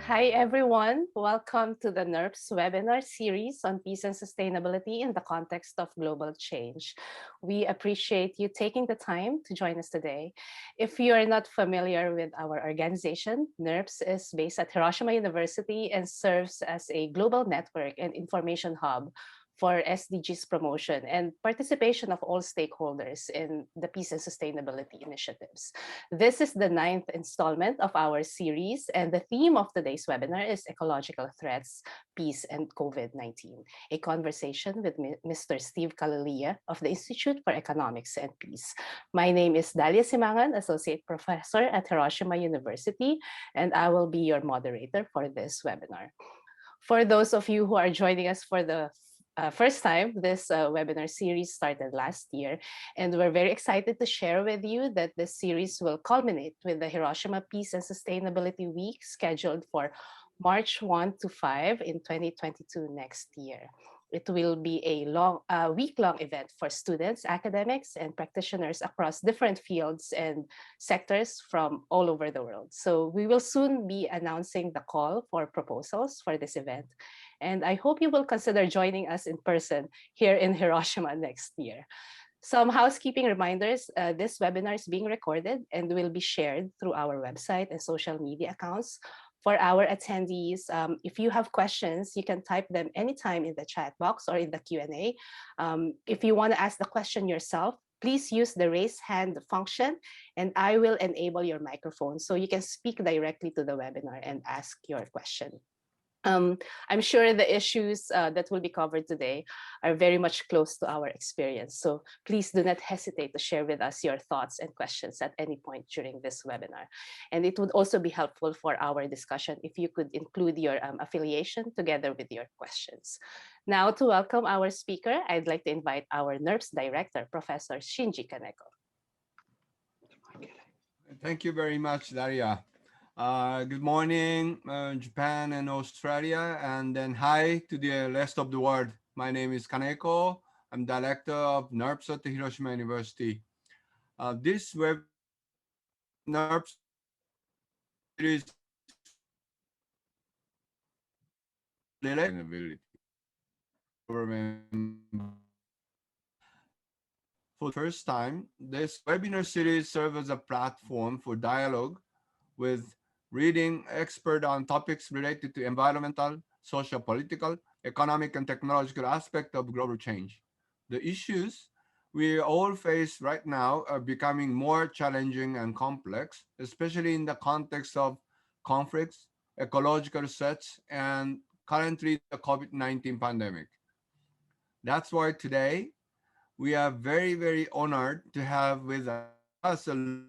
Hi, everyone. Welcome to the NERPS webinar series on peace and sustainability in the context of global change. We appreciate you taking the time to join us today. If you are not familiar with our organization, NERPS is based at Hiroshima University and serves as a global network and information hub for SDGs promotion and participation of all stakeholders in the peace and sustainability initiatives. This is the 9th installment of our series, and the theme of today's webinar is Ecological Threats, Peace, and COVID-19, a conversation with Mr. Steve Killelea of the Institute for Economics and Peace. My name is Dalia Simangan, Associate Professor at Hiroshima University, and I will be your moderator for this webinar. For those of you who are joining us for the first time, this webinar series started last year, and we're very excited to share with you that this series will culminate with the Hiroshima Peace and Sustainability Week scheduled for March 1 to 5 in 2022 next year. It will be a week-long event for students, academics, and practitioners across different fields and sectors from all over the world. So we will soon be announcing the call for proposals for this event. And I hope you will consider joining us in person here in Hiroshima next year. Some housekeeping reminders, this webinar is being recorded and will be shared through our website and social media accounts. For our attendees, if you have questions, you can type them anytime in the chat box or in the Q&A. If you want to ask the question yourself, please use the raise hand function and I will enable your microphone so you can speak directly to the webinar and ask your question. I'm sure the issues that will be covered today are very much close to our experience. So please do not hesitate to share with us your thoughts and questions at any point during this webinar. And it would also be helpful for our discussion if you could include your affiliation together with your questions. Now, to welcome our speaker, I'd like to invite our NERPS Director, Professor Shinji Kaneko. Thank you very much, Daria. Good morning, Japan and Australia, and then hi to the rest of the world. My name is Kaneko. I'm Director of NERPS at the Hiroshima University. This web NERPS series sustainability. For the first time, this webinar series serves as a platform for dialogue with reading expert on topics related to environmental, social, political, economic, and technological aspects of global change. The issues we all face right now are becoming more challenging and complex, especially in the context of conflicts, ecological threats, and currently the COVID-19 pandemic. That's why today we are very, very honored to have with us a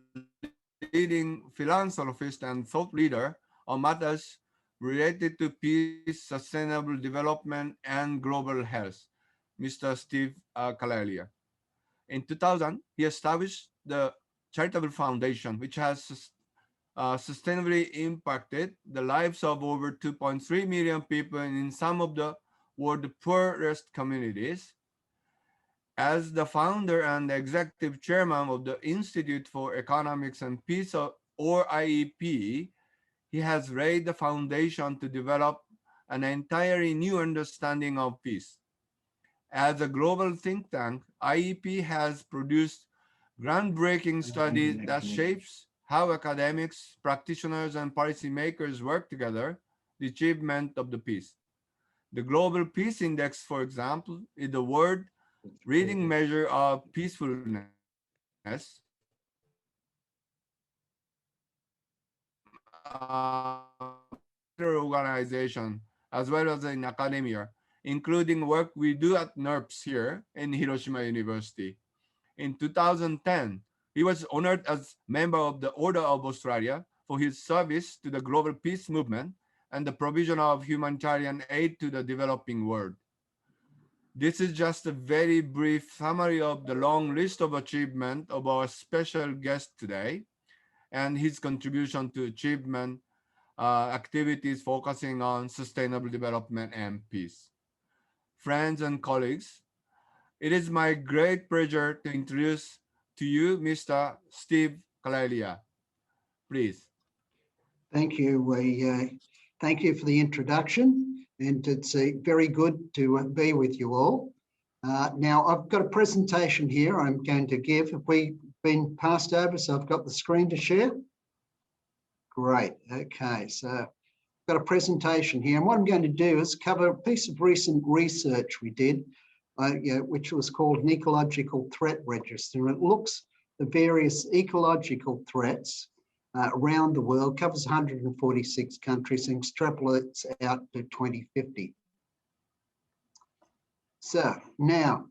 leading philanthropist and thought leader on matters related to peace, sustainable development, and global health, Mr. Steve Killelea. In 2000, he established the charitable foundation, which has sustainably impacted the lives of over 2.3 million people in some of the world's poorest communities. As the founder and executive chairman of the Institute for Economics and Peace, or IEP, he has laid the foundation to develop an entirely new understanding of peace. As a global think tank, IEP has produced groundbreaking studies that shapes how academics, practitioners, and policymakers work together the achievement of the peace. The Global Peace Index, for example, is the world reading measure of peacefulness organization as well as in academia, including work we do at NERPS here in Hiroshima University. In 2010, he was honored as member of the Order of Australia for his service to the global peace movement and the provision of humanitarian aid to the developing world. This is just a very brief summary of the long list of achievements of our special guest today and his contribution to achievement activities focusing on sustainable development and peace. Friends and colleagues, it is my great pleasure to introduce to you Mr. Steve Killelea. Please. Thank you. Thank you for the introduction, and it's very good to be with you all. Now, I've got a presentation here I'm going to give. Have we been passed over? So I've got the screen to share. Great. Okay, so I've got a presentation here, and what I'm going to do is cover a piece of recent research we did, which was called an Ecological Threat Register. And it looks at various ecological threats around the world, covers 146 countries and extrapolates out to 2050. So now,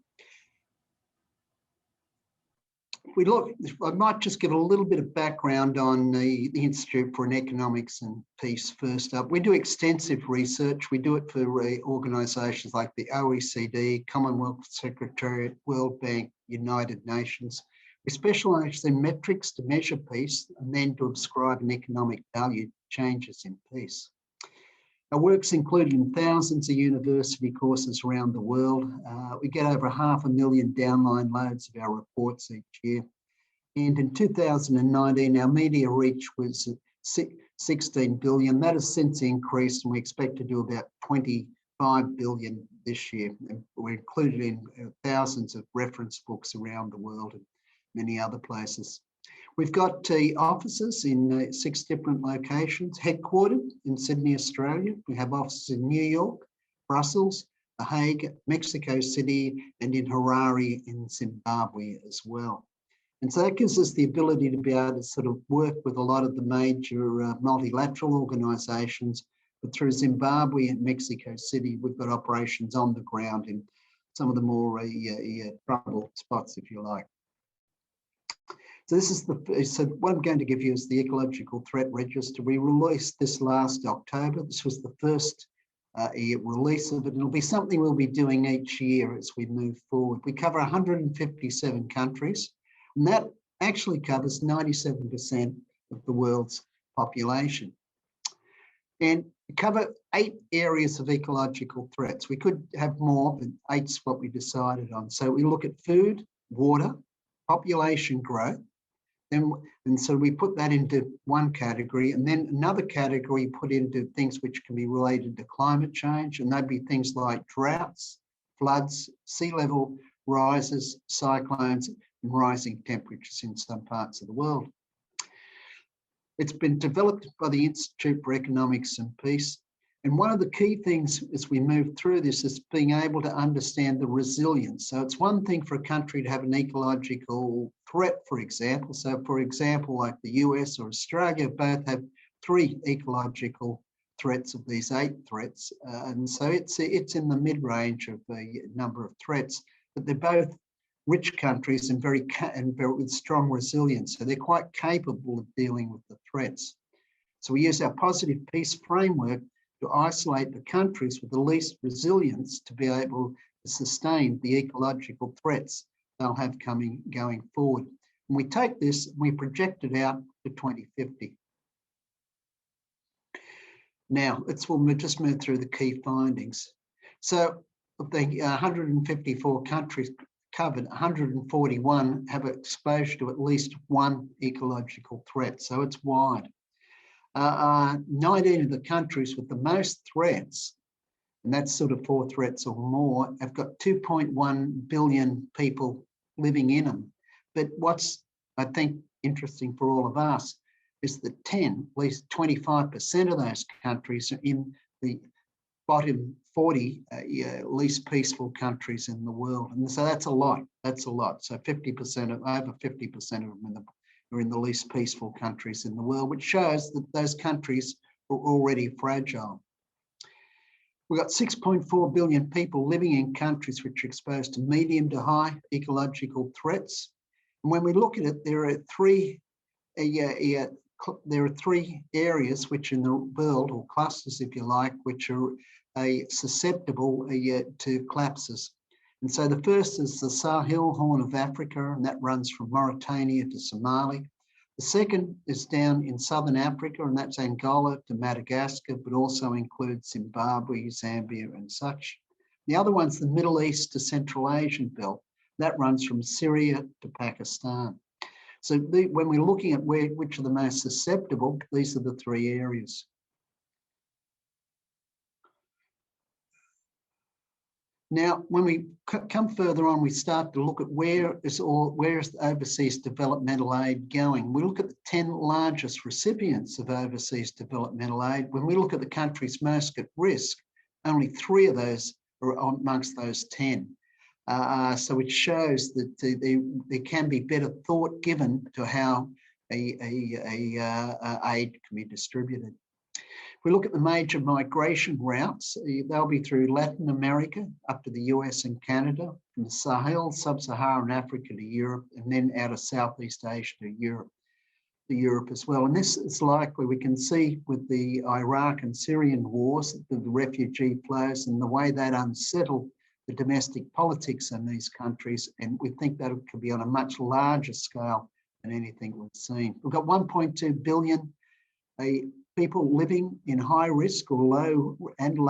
we look, I might just give a little bit of background on the Institute for Economics and Peace first up. We do extensive research. We do it for organisations like the OECD, Commonwealth Secretariat, World Bank, United Nations. We specialise in metrics to measure peace and then to ascribe an economic value to changes in peace. Our work's included in thousands of university courses around the world. We get over 500,000 download loads of our reports each year. And in 2019, our media reach was 16 billion. That has since increased, and we expect to do about 25 billion this year. And we're included in thousands of reference books around the world and many other places. We've got offices in 6 different locations, headquartered in Sydney, Australia. We have offices in New York, Brussels, The Hague, Mexico City, and in Harare in Zimbabwe as well. And so that gives us the ability to be able to sort of work with a lot of the major multilateral organisations. But through Zimbabwe and Mexico City, we've got operations on the ground in some of the more troubled spots, if you like. So this is so what I'm going to give you is the Ecological Threat Register. We released this last October. This was the first release of it. It'll be something we'll be doing each year as we move forward. We cover 157 countries, and that actually covers 97% of the world's population. And we cover 8 areas of ecological threats. We could have more, but 8's what we decided on. So we look at food, water, population growth, and so we put that into one category, and then another category put into things which can be related to climate change, and they'd be things like droughts, floods, sea level rises, cyclones, and rising temperatures in some parts of the world. It's been developed by the Institute for Economics and Peace. And one of the key things as we move through this is being able to understand the resilience. So it's one thing for a country to have an ecological threat, for example. So for example, like the US or Australia both have 3 ecological threats of these 8 threats. And so it's in the mid-range of the number of threats, but they're both rich countries and very with strong resilience. So they're quite capable of dealing with the threats. So we use our positive peace framework to isolate the countries with the least resilience to be able to sustain the ecological threats they'll have going forward. And we take this and we project it out to 2050. Now, we'll just move through the key findings. So of the 154 countries covered, 141 have exposure to at least one ecological threat, so it's wide. 19 of the countries with the most threats, and that's sort of 4 threats or more, have got 2.1 billion people living in them. But what's, I think, interesting for all of us is that at least 25% of those countries are in the bottom 40 least peaceful countries in the world. And so that's a lot. That's a lot. So over 50% of them are in the least peaceful countries in the world, which shows that those countries are already fragile. We've got 6.4 billion people living in countries which are exposed to medium to high ecological threats. And when we look at it, there are 3 areas which in the world, or clusters if you like, which are susceptible to collapses. And so the first is the Sahel Horn of Africa, and that runs from Mauritania to Somalia. The second is down in southern Africa, and that's Angola to Madagascar, but also includes Zimbabwe, Zambia, and such. The other one's the Middle East to Central Asian belt. That runs from Syria to Pakistan. So when we're looking at which are the most susceptible, these are the 3 areas. Now, when we come further on, we start to look at where is overseas developmental aid going. We look at the 10 largest recipients of overseas developmental aid. When we look at the countries most at risk, only 3 of those are amongst those 10. So it shows that there can be better thought given to how aid can be distributed. If we look at the major migration routes, they'll be through Latin America up to the US and Canada, from the Sahel, Sub-Saharan Africa to Europe, and then out of Southeast Asia to Europe as well. And this is likely, we can see with the Iraq and Syrian wars, the refugee flows and the way that unsettled the domestic politics in these countries. And we think that it could be on a much larger scale than anything we've seen. We've got 1.2 billion people living in high risk or low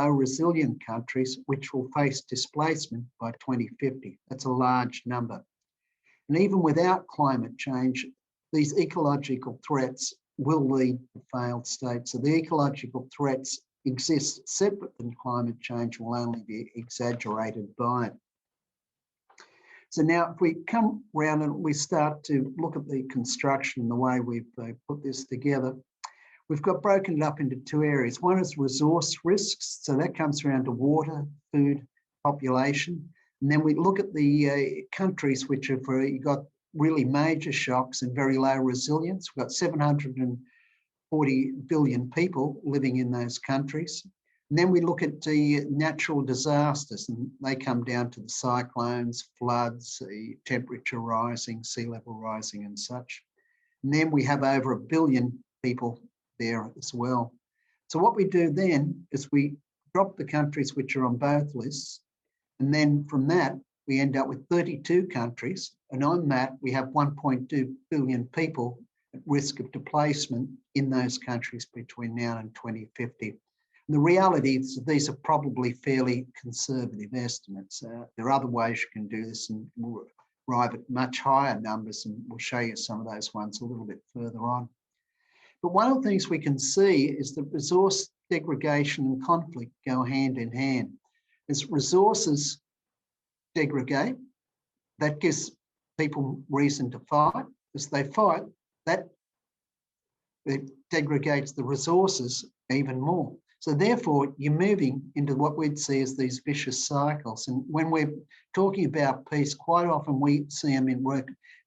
resilient countries, which will face displacement by 2050. That's a large number. And even without climate change, these ecological threats will lead to failed states. So the ecological threats exist separate than climate change, will only be exaggerated by it. So now if we come round and we start to look at the construction and the way we've put this together, we've got broken it up into 2 areas. One is resource risks. So that comes around to water, food, population. And then we look at the countries which have got really major shocks and very low resilience. We've got 740 billion people living in those countries. And then we look at the natural disasters, and they come down to the cyclones, floods, the temperature rising, sea level rising and such. And then we have over 1 billion people there as well. So what we do then is we drop the countries which are on both lists, and then from that we end up with 32 countries, and on that we have 1.2 billion people at risk of displacement in those countries between now and 2050. And the reality is that these are probably fairly conservative estimates. There are other ways you can do this and we'll arrive at much higher numbers, and we'll show you some of those ones a little bit further on. But one of the things we can see is that resource degradation and conflict go hand in hand. As resources degrade, that gives people reason to fight. As they fight, that it degrades the resources even more. So therefore, you're moving into what we'd see as these vicious cycles. And when we're talking about peace, quite often we see them in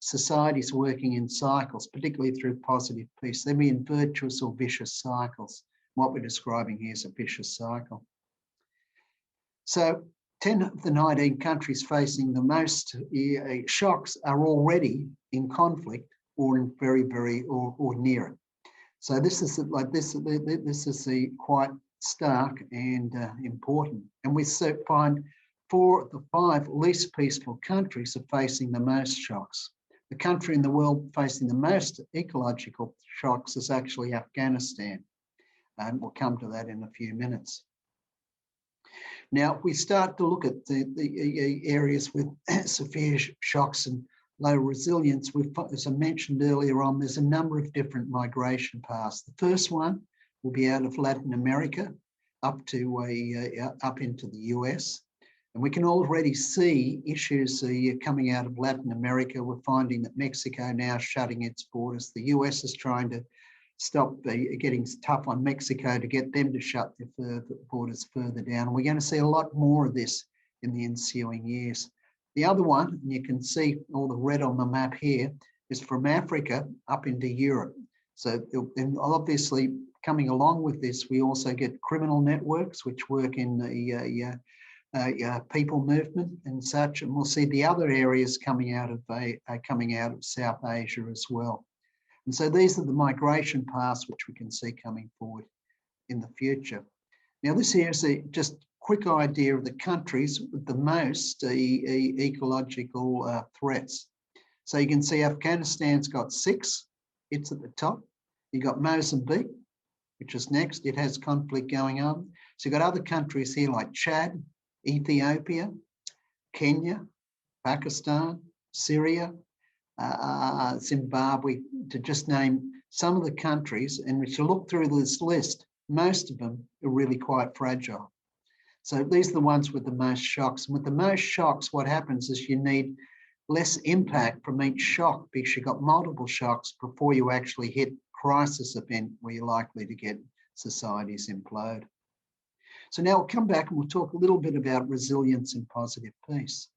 societies working in cycles, particularly through positive peace. They'll be in virtuous or vicious cycles. What we're describing here is a vicious cycle. So 10 of the 19 countries facing the most shocks are already in conflict or in very or near it. So this is quite stark and important. And we find 4 of the 5 least peaceful countries are facing the most shocks. The country in the world facing the most ecological shocks is actually Afghanistan. And we'll come to that in a few minutes. Now, if we start to look at the areas with severe shocks and low resilience, as I mentioned earlier on, there's a number of different migration paths. The first one will be out of Latin America up into the US. And we can already see issues coming out of Latin America. We're finding that Mexico now is shutting its borders. The US is trying to stop getting tough on Mexico to get them to shut their borders further down. And we're going to see a lot more of this in the ensuing years. The other one, and you can see all the red on the map here, is from Africa up into Europe. So, and obviously coming along with this, we also get criminal networks which work in the people movement and such, and we'll see the other areas coming out of South Asia as well. And so these are the migration paths which we can see coming forward in the future. Now this here is just quick idea of the countries with the most ecological threats. So you can see Afghanistan's got 6, it's at the top. You've got Mozambique, which is next, it has conflict going on. So you've got other countries here like Chad, Ethiopia, Kenya, Pakistan, Syria, Zimbabwe, to just name some of the countries. And if you look through this list, most of them are really quite fragile. So these are the ones with the most shocks. And with the most shocks, what happens is you need less impact from each shock because you've got multiple shocks before you actually hit crisis event where you're likely to get societies implode. So now we'll come back and we'll talk a little bit about resilience and positive peace.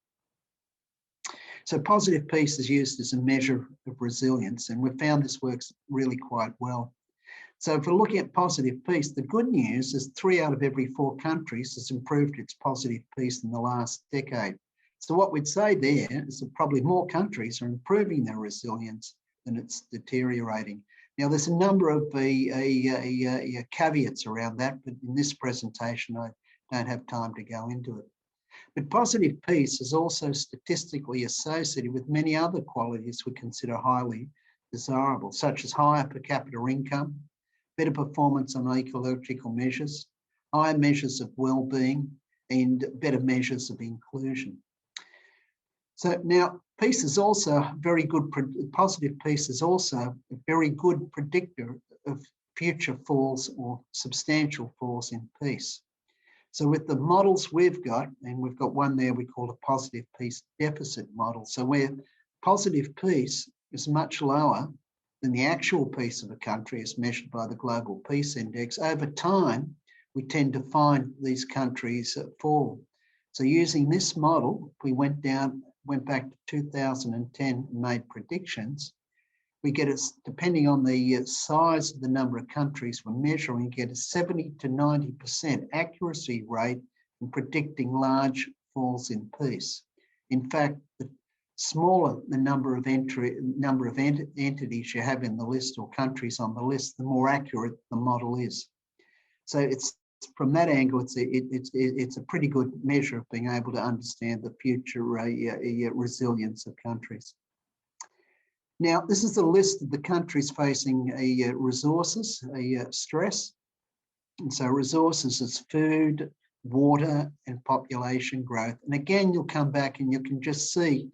So positive peace is used as a measure of resilience, and we've found this works really quite well. So if we're looking at positive peace, the good news is 3 out of every 4 countries has improved its positive peace in the last decade. So what we'd say there is that probably more countries are improving their resilience than it's deteriorating. Now, there's a number of caveats around that, but in this presentation, I don't have time to go into it. But positive peace is also statistically associated with many other qualities we consider highly desirable, such as higher per capita income, better performance on ecological measures, higher measures of well-being, and better measures of inclusion. So now, peace is also very good, positive peace is also a very good predictor of future falls or substantial falls in peace. So with the models we've got, and we've got one there we call a positive peace deficit model. So where positive peace is much lower than the actual peace of a country as measured by the Global Peace Index, over time, we tend to find these countries fall. So using this model, we went back to 2010 and made predictions. We get it, depending on the size of the number of countries we're measuring, get a 70 to 90% accuracy rate in predicting large falls in peace. In fact, the smaller the number of entities you have in the list or countries on the list, the more accurate the model is. So it's from that angle, it's a pretty good measure of being able to understand the future resilience of countries. Now, this is a list of the countries facing resources, stress. And so resources is food, water, and population growth. And again, you'll come back and you can just see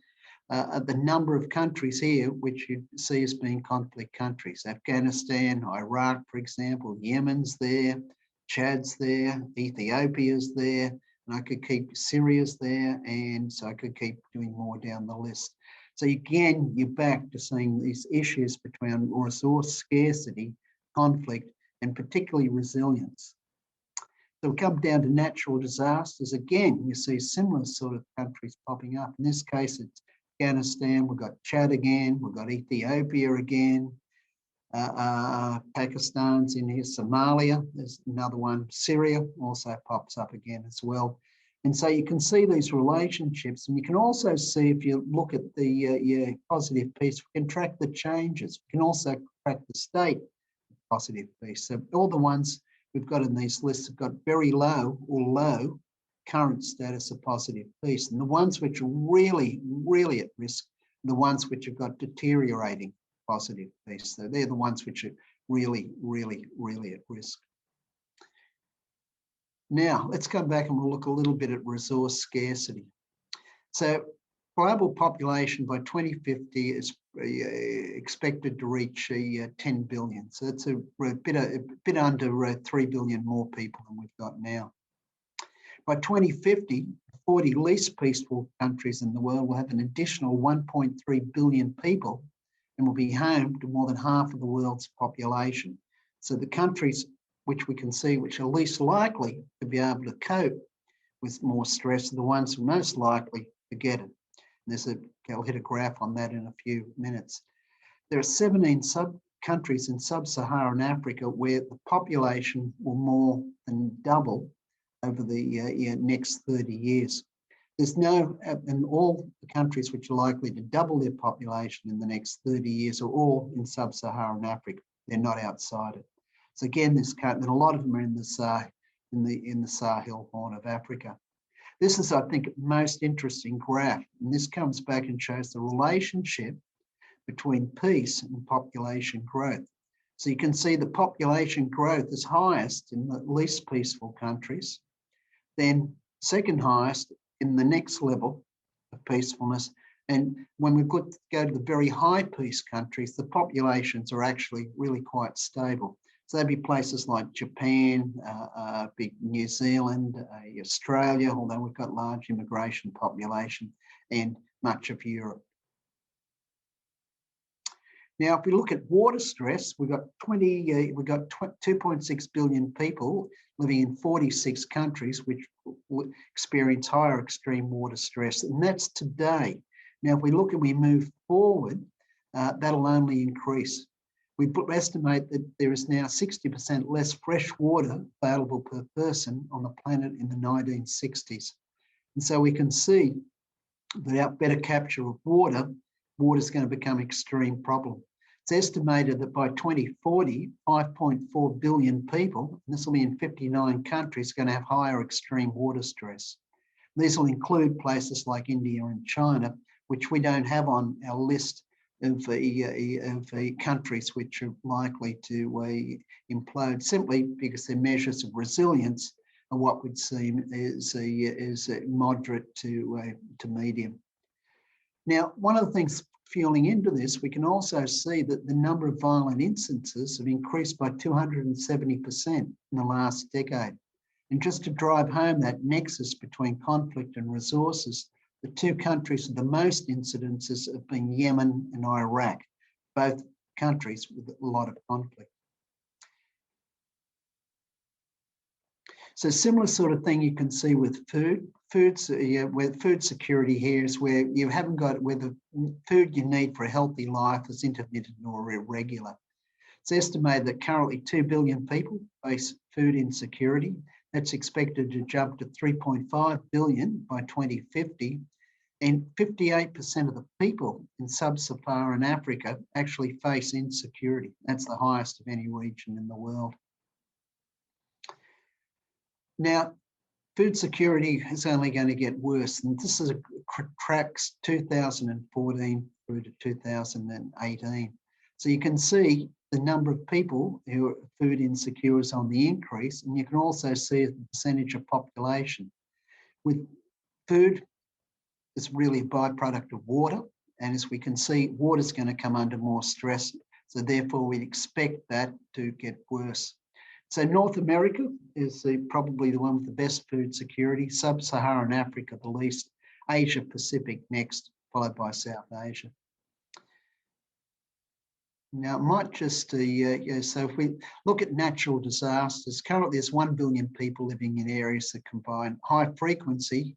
the number of countries here, which you see as being conflict countries. Afghanistan, Iraq, for example, Yemen's there, Chad's there, Ethiopia's there, and I could keep Syria's there, and so I could keep doing more down the list. So again, you're back to seeing these issues between resource scarcity, conflict, and particularly resilience. So we come down to natural disasters. Again, you see similar sort of countries popping up. In this case, it's Afghanistan, we've got Chad again, we've got Ethiopia again, Pakistan's in here, Somalia, there's another one, Syria also pops up again as well. And so you can see these relationships, and you can also see, if you look at the positive peace, we can track the changes. We can also track the state of positive peace. So all the ones we've got in these lists have got very low or low current status of positive peace. And the ones which are really, really at risk are the ones which have got deteriorating positive peace. So they're the ones which are really, really, really at risk. Now, let's come back and we'll look a little bit at resource scarcity. So global population by 2050 is expected to reach 10 billion. So it's a bit under 3 billion more people than we've got now. By 2050, 40 least peaceful countries in the world will have an additional 1.3 billion people and will be home to more than half of the world's population. So the countries which we can see which are least likely to be able to cope with more stress are the ones who are most likely to get it. And I'll hit a graph on that in a few minutes. There are 17 countries in sub-Saharan Africa where the population will more than double over the next 30 years. There's no, and all the countries which are likely to double their population in the next 30 years are all in sub-Saharan Africa. They're not outside it. So again, and a lot of them are in the Sahel horn of Africa. This is, I think, most interesting graph, and this comes back and shows the relationship between peace and population growth. So you can see the population growth is highest in the least peaceful countries, then second highest in the next level of peacefulness. And when we go to the very high peace countries, the populations are actually really quite stable. So there'd be places like Japan, big New Zealand, Australia, although we've got large immigration population, and much of Europe. Now, if we look at water stress, we've got 2.6 billion people living in 46 countries which experience higher extreme water stress, and that's today. Now, if we look and we move forward, that'll only increase. We estimate that there is now 60% less fresh water available per person on the planet in the 1960s. And so we can see that without better capture of water, water is going to become an extreme problem. It's estimated that by 2040, 5.4 billion people, and this will be in 59 countries, are going to have higher extreme water stress. These will include places like India and China, which we don't have on our list of countries which are likely to implode, simply because their measures of resilience are what would seem is moderate to medium. Now, one of the things fueling into this, we can also see that the number of violent instances have increased by 270% in the last decade. And just to drive home that nexus between conflict and resources, the two countries with the most incidences have been Yemen and Iraq, both countries with a lot of conflict. So similar sort of thing you can see with food. Where food security here is where you haven't got, where the food you need for a healthy life is intermittent or irregular. It's estimated that currently 2 billion people face food insecurity. That's expected to jump to 3.5 billion by 2050. And 58% of the people in sub-Saharan Africa actually face insecurity. That's the highest of any region in the world. Now, food security is only going to get worse. And this is tracks 2014 through to 2018. So you can see the number of people who are food insecure is on the increase. And you can also see the percentage of population. With food, it's really a byproduct of water. And as we can see, water is going to come under more stress. So therefore, we'd expect that to get worse. So North America is probably the one with the best food security, Sub-Saharan Africa the least, Asia Pacific next, followed by South Asia. Now, it might just, so if we look at natural disasters, currently there's 1 billion people living in areas that combine high frequency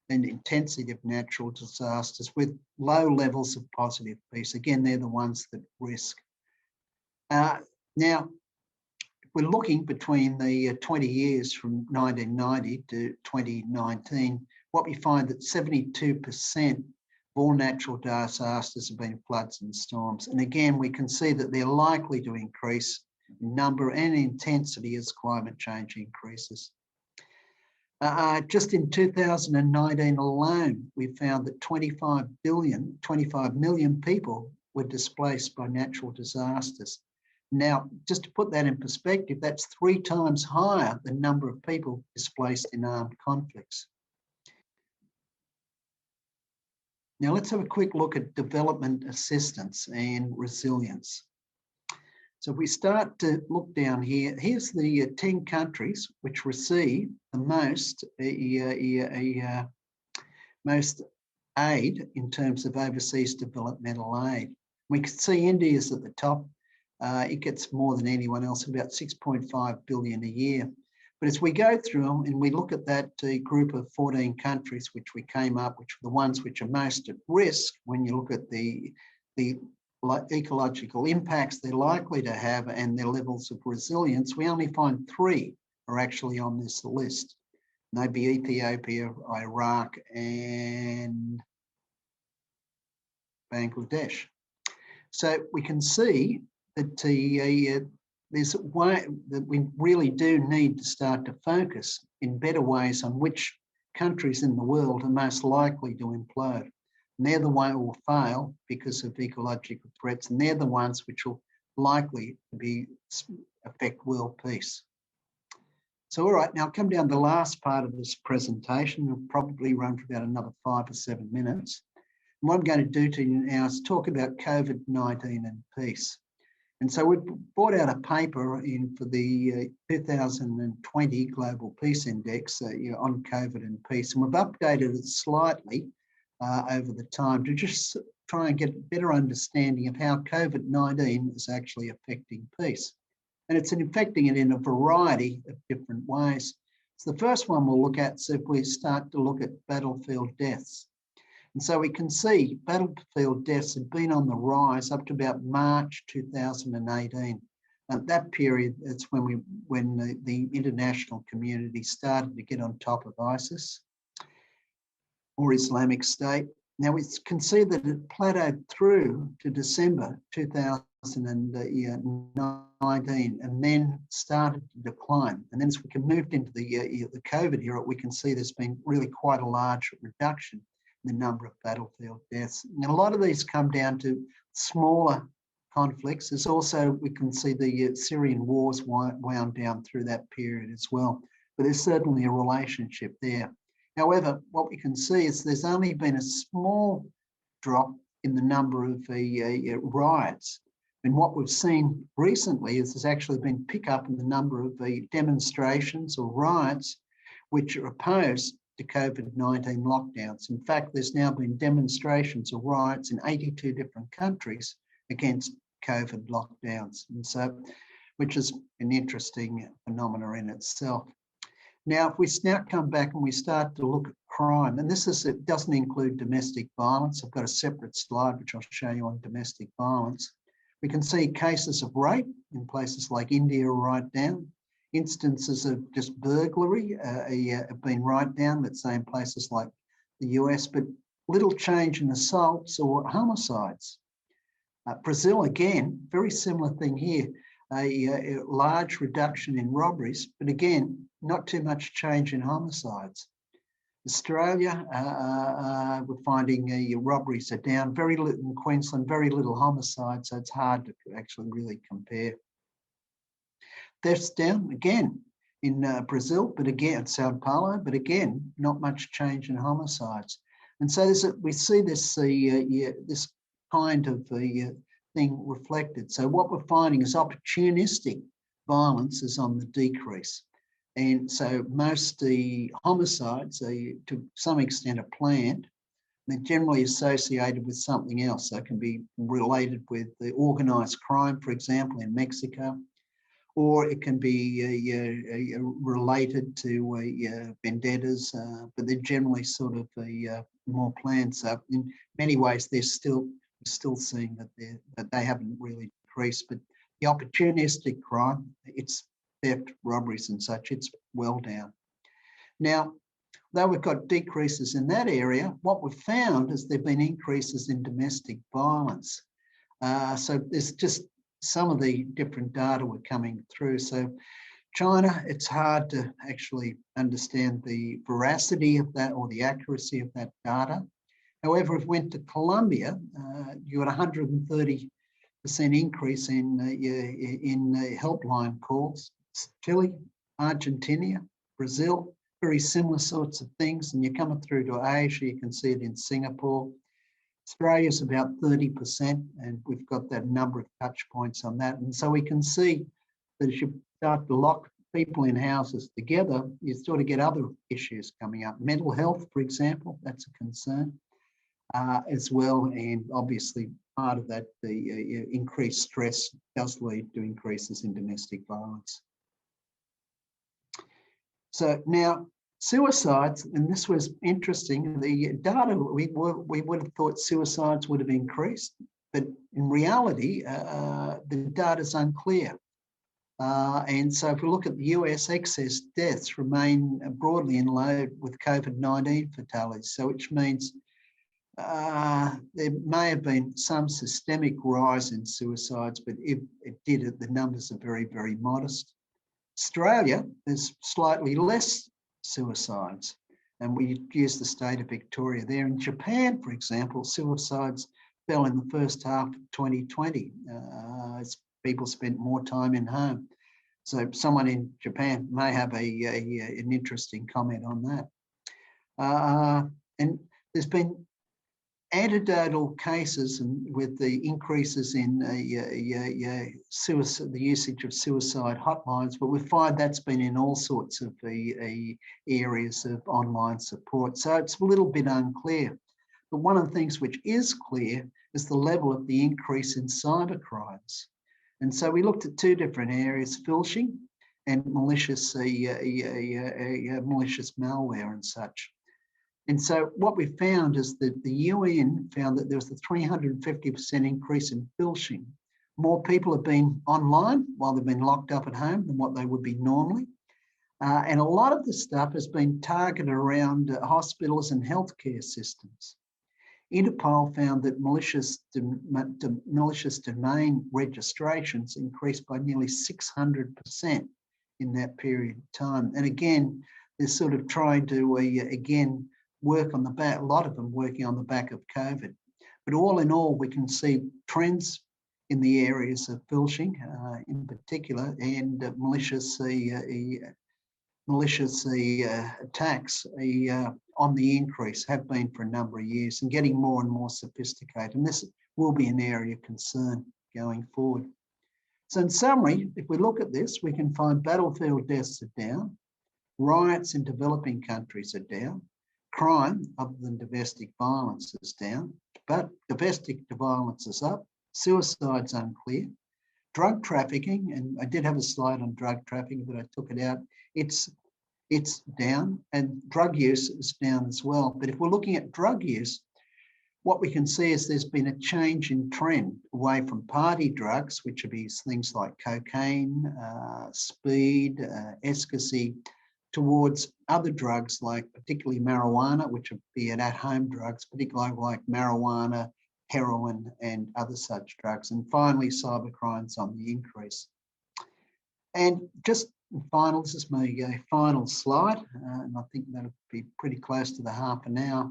and intensity of natural disasters with low levels of positive peace. Again, they're the ones that risk. Now, we're looking between the 20 years from 1990 to 2019, what we find that 72% of all natural disasters have been floods and storms. And again, we can see that they're likely to increase in number and intensity as climate change increases. Just in 2019 alone, we found that 25 million people were displaced by natural disasters. Now, just to put that in perspective, that's 3 times higher than the number of people displaced in armed conflicts. Now, let's have a quick look at development assistance and resilience. So if we start to look down here, here's the 10 countries which receive the most, most aid in terms of overseas developmental aid. We can see India's at the top. It gets more than anyone else, about 6.5 billion a year. But as we go through them and we look at that group of 14 countries which we came up, which are the ones which are most at risk, when you look at the ecological impacts they're likely to have and their levels of resilience, we only find 3 are actually on this list. And they'd be Ethiopia, Iraq, and Bangladesh. So we can see that there's a way that we really do need to start to focus in better ways on which countries in the world are most likely to implode. And they're the ones who will fail because of ecological threats, and they're the ones which will likely affect world peace. So, all right, now I'll come down to the last part of this presentation. We'll probably run for about another 5 or 7 minutes. And what I'm going to do to you now is talk about COVID-19 and peace. And so we brought out a paper for the 2020 Global Peace Index on COVID and peace, and we've updated it slightly over the time to just try and get a better understanding of how COVID-19 is actually affecting peace. And it's affecting it in a variety of different ways. So the first one we'll look at is if we start to look at battlefield deaths. And so we can see battlefield deaths have been on the rise up to about March 2018. At that period, it's when the international community started to get on top of ISIS or Islamic State. Now we can see that it plateaued through to December 2019 and then started to decline. And then as we moved into the COVID era, we can see there's been really quite a large reduction the number of battlefield deaths. And a lot of these come down to smaller conflicts. There's also, we can see the Syrian wars wound down through that period as well. But there's certainly a relationship there. However, what we can see is there's only been a small drop in the number of riots. And what we've seen recently is there's actually been pick up in the number of demonstrations or riots which are opposed to COVID-19 lockdowns. In fact, there's now been demonstrations or riots in 82 different countries against COVID lockdowns, and so, which is an interesting phenomenon in itself. Now, if we now come back and we start to look at crime, and it doesn't include domestic violence. I've got a separate slide which I'll show you on domestic violence. We can see cases of rape in places like India right down. Instances of just burglary have been right down, let's say in places like the US, but little change in assaults or homicides. Brazil, again, very similar thing here, a large reduction in robberies, but again, not too much change in homicides. Australia, we're finding robberies are down, very little in Queensland, very little homicide, so it's hard to actually really compare. Thefts down again in Brazil, but again, Sao Paulo, but again, not much change in homicides. And so we see this this kind of thing reflected. So what we're finding is opportunistic violence is on the decrease. And so most the homicides are to some extent are planned. They're generally associated with something else. So it can be related with the organised crime, for example, in Mexico, or it can be related to vendettas, but they're generally sort of more planned. So in many ways, we're still seeing that they haven't really decreased. But the opportunistic crime, it's theft, robberies, and such, it's well down. Now, though we've got decreases in that area, what we've found is there've been increases in domestic violence. So there's just some of the different data were coming through. So China, it's hard to actually understand the veracity of that or the accuracy of that data. However, if we went to Colombia, you got 130% increase in helpline calls. Chile, Argentina, Brazil, very similar sorts of things. And you're coming through to Asia, you can see it in Singapore. Australia's about 30%, and we've got that number of touch points on that. And so we can see that as you start to lock people in houses together, you sort of get other issues coming up. Mental health, for example, that's a concern as well. And obviously part of that, the increased stress does lead to increases in domestic violence. So now, suicides, and this was interesting, the data, we would have thought suicides would have increased, but in reality, the data is unclear. And so if we look at the US, excess deaths remain broadly in line with COVID-19 fatalities, so which means there may have been some systemic rise in suicides, but if it did, the numbers are very, very modest. Australia, there's slightly less suicides, and we use the state of Victoria there. In Japan, for example, suicides fell in the first half of 2020 as people spent more time in home. So someone in Japan may have an interesting comment on that. And there's been anecdotal cases, and with the increases in suicide, the usage of suicide hotlines, but we find that's been in all sorts of areas of online support. So it's a little bit unclear. But one of the things which is clear is the level of the increase in cybercrimes. And so we looked at two different areas, phishing and malicious malware and such. And so what we found is that the UN found that there was a 350% increase in phishing. More people have been online while they've been locked up at home than what they would be normally. And a lot of the stuff has been targeted around hospitals and healthcare systems. Interpol found that malicious domain registrations increased by nearly 600% in that period of time. And again, they're sort of trying to, again, work on the back, a lot of them working on the back of COVID. But all in all, we can see trends in the areas of phishing in particular, and malicious attacks on the increase, have been for a number of years, and getting more and more sophisticated. And this will be an area of concern going forward. So in summary, if we look at this, we can find battlefield deaths are down, riots in developing countries are down, crime other than domestic violence is down, but domestic violence is up, suicide's unclear, drug trafficking, and I did have a slide on drug trafficking, but I took it out, it's down, and drug use is down as well. But if we're looking at drug use, what we can see is there's been a change in trend away from party drugs, which would be things like cocaine, speed, ecstasy, towards other drugs like particularly marijuana, which would be at-home drugs, particularly like marijuana, heroin, and other such drugs. And finally, cybercrimes on the increase. And just final, this is my final slide, and I think that'll be pretty close to the half an hour.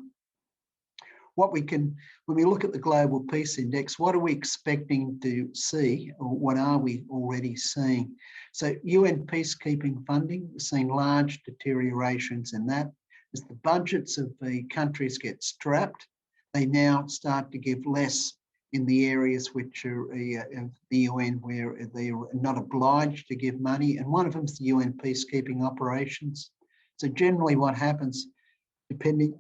What we can, when we look at the Global Peace Index, what are we expecting to see, or what are we already seeing? So UN peacekeeping funding, we're seeing large deteriorations in that. As the budgets of the countries get strapped, they now start to give less in the areas which are of the UN where they are not obliged to give money. And one of them is the UN peacekeeping operations. So generally what happens, depending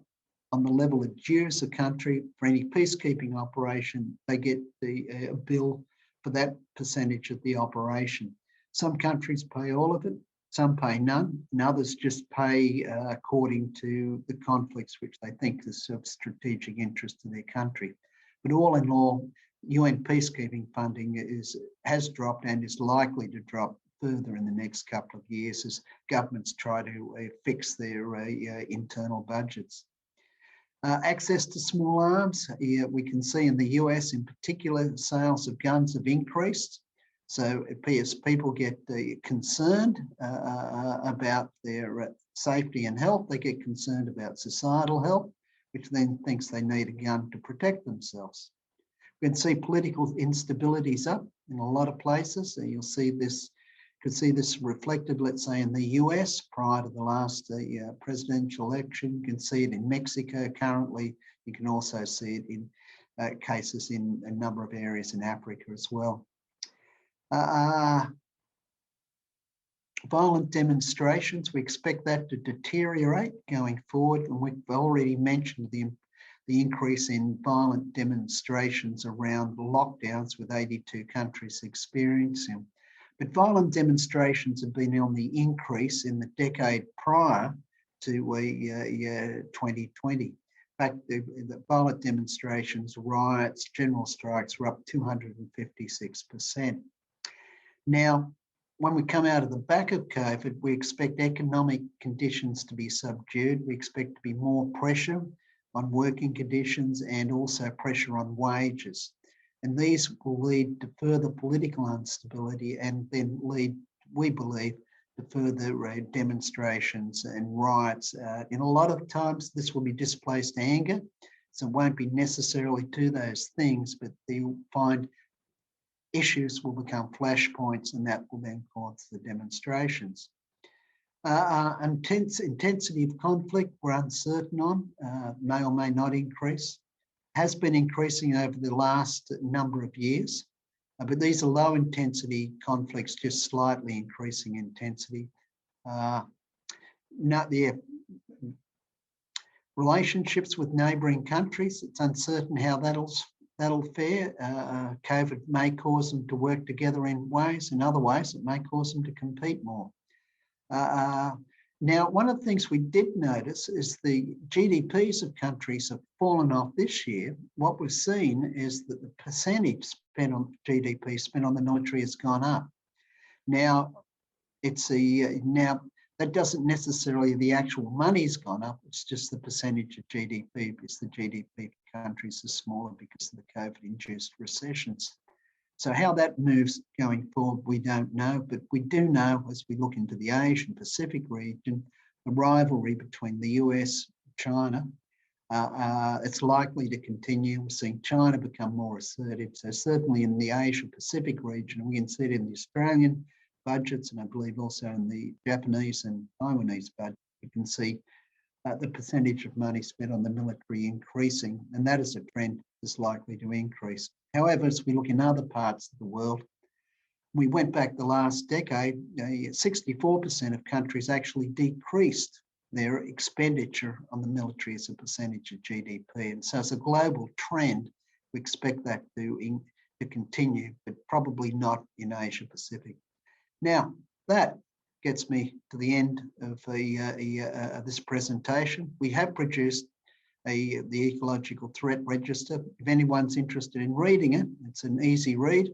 on the level of dues a country, for any peacekeeping operation, they get the bill for that percentage of the operation. Some countries pay all of it, some pay none, and others just pay according to the conflicts which they think is of strategic interest to their country. But all in all, UN peacekeeping funding has dropped and is likely to drop further in the next couple of years as governments try to fix their internal budgets. Access to small arms, we can see in the US in particular, sales of guns have increased. So as people get concerned about their safety and health, they get concerned about societal health, which then thinks they need a gun to protect themselves. We can see political instabilities up in a lot of places. So you'll see this, could see this reflected, let's say, in the US prior to the last presidential election. You can see it in Mexico currently. You can also see it in cases in a number of areas in Africa as well. Violent demonstrations, we expect that to deteriorate going forward. And we've already mentioned the increase in violent demonstrations around lockdowns, with 82 countries experiencing. But violent demonstrations have been on the increase in the decade prior to 2020. In fact, the violent demonstrations, riots, general strikes were up 256%. Now, when we come out of the back of COVID, we expect economic conditions to be subdued. We expect to be more pressure on working conditions and also pressure on wages. And these will lead to further political instability and then lead, we believe, to further demonstrations and riots. In a lot of times, this will be displaced anger. So it won't be necessarily to those things, but you'll find issues will become flashpoints, and that will then cause the demonstrations. Intensity of conflict we're uncertain on, may or may not increase. has been increasing over the last number of years, but these are low intensity conflicts, just slightly increasing intensity. The relationships with neighbouring countries, it's uncertain how that'll fare. COVID may cause them to work together in ways, in other ways it may cause them to compete more. Now, one of the things we did notice is the GDPs of countries have fallen off this year. What we've seen is that the percentage spent on GDP spent on the military has gone up. Now, that doesn't necessarily the actual money's gone up. It's just the percentage of GDP, because the GDP for countries is smaller because of the COVID-induced recessions. So how that moves going forward, we don't know, but we do know as we look into the Asian Pacific region, the rivalry between the US and China, it's likely to continue. We're seeing China become more assertive. So certainly in the Asia Pacific region, we can see it in the Australian budgets, and I believe also in the Japanese and Taiwanese budget, you can see the percentage of money spent on the military increasing, and that is a trend that's likely to increase. However, as we look in other parts of the world, we went back the last decade, 64% of countries actually decreased their expenditure on the military as a percentage of GDP. And so as a global trend, we expect that to continue, but probably not in Asia Pacific. Now, that gets me to the end of this presentation. We have produced the Ecological Threat Register. If anyone's interested in reading it, it's an easy read,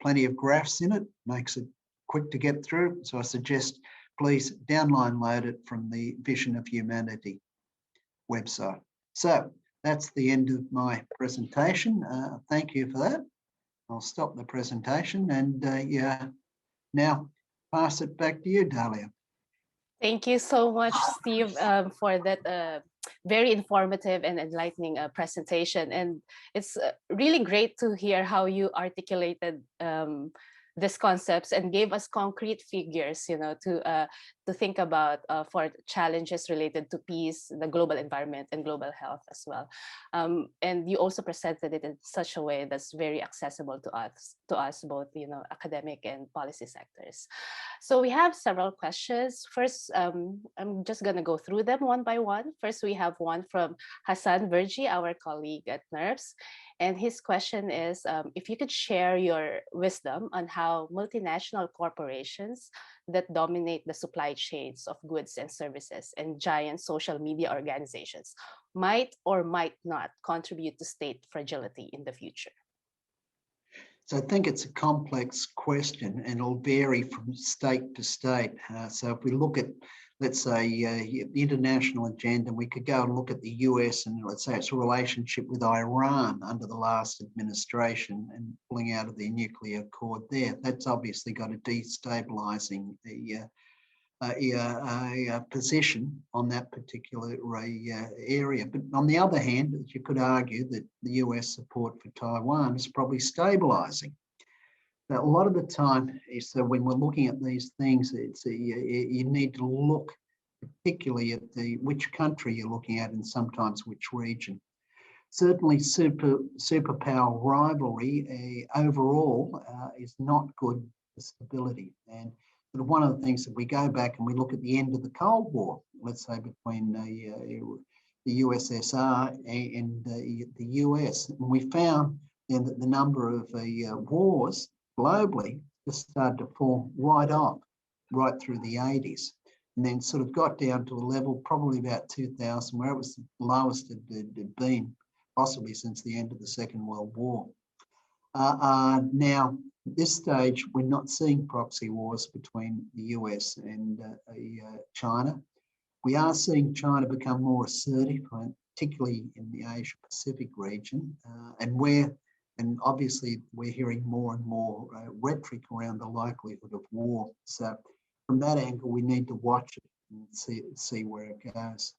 plenty of graphs in it, makes it quick to get through. So I suggest please download it from the Vision of Humanity website. So that's the end of my presentation. Thank you for that. I'll stop the presentation and now pass it back to you, Dahlia. Thank you so much, Steve, for that very informative and enlightening presentation. And it's really great to hear how you articulated these concepts and gave us concrete figures, to think about for challenges related to peace, the global environment, and global health as well. And you also presented it in such a way that's very accessible to us both, academic and policy sectors. So we have several questions. First, I'm just going to go through them one by one. First, we have one from Hassan Verji, our colleague at NERPS. And his question is, if you could share your wisdom on how multinational corporations that dominate the supply chains of goods and services and giant social media organizations might or might not contribute to state fragility in the future. So I think it's a complex question and it'll vary from state to state. So if we look at, let's say, the international agenda, we could go and look at the US and let's say its relationship with Iran under the last administration and pulling out of the nuclear accord there. That's obviously got a destabilizing position on that particular area. But on the other hand, you could argue that the US support for Taiwan is probably stabilizing. But a lot of the time, so when we're looking at these things, you need to look particularly at which country you're looking at and sometimes which region. Certainly superpower rivalry overall is not good for stability. And one of the things that we go back and we look at the end of the Cold War, let's say between the USSR and the US, and we found then that the number of wars globally just started to fall right off, right through the 80s, and then sort of got down to a level probably about 2000, where it was the lowest it had been, possibly since the end of the Second World War. Now, at this stage, we're not seeing proxy wars between the US and China. We are seeing China become more assertive, particularly in the Asia Pacific region, and obviously we're hearing more and more rhetoric around the likelihood of war. So from that angle, we need to watch it and see where it goes.